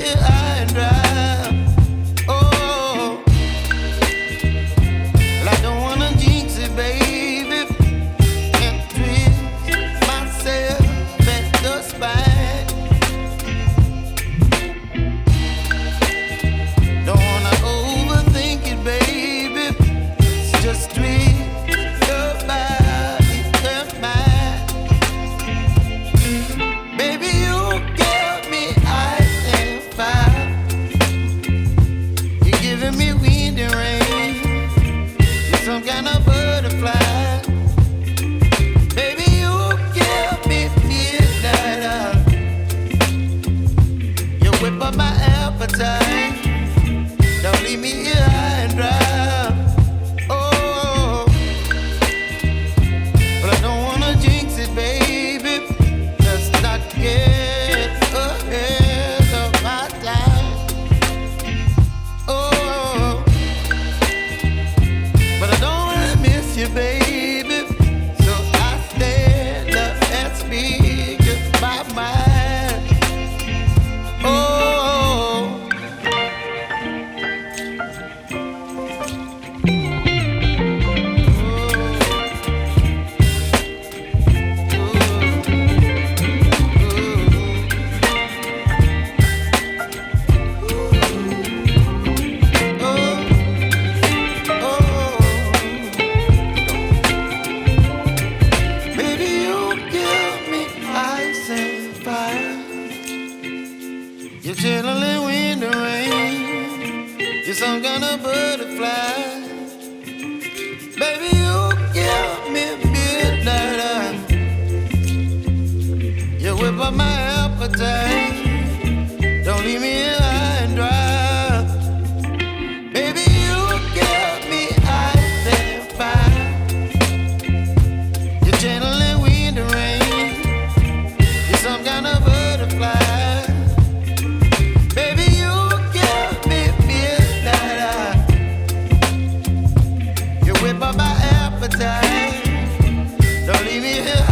here high and dry. Oh, well, I don't wanna jinx it, baby, and twist myself at the spine. Don't wanna overthink it, baby. It's just twist your body and mine. Baby, you give me ice and fire. You're giving me wind and rain. You're some kind of butterfly. Baby, you give me midnight. You whip up my appetite. Don't leave me here high and dry. Oh, but I don't wanna jinx it, baby. Let's not get ahead of my time. Oh, but I don't wanna miss you, baby. So I stand up and speak just my mind. Oh. Baby, you give me ice and fire. You're chilling wind and rain. You're some kind of butterfly. Baby, you give me midnight. You whip up my appetite. Don't leave me here high and dry. Baby, you give me ice and fire. You're channeling wind and rain. You're some kind of butterfly. Baby, you give me midnight. You whip up my appetite. Don't leave me here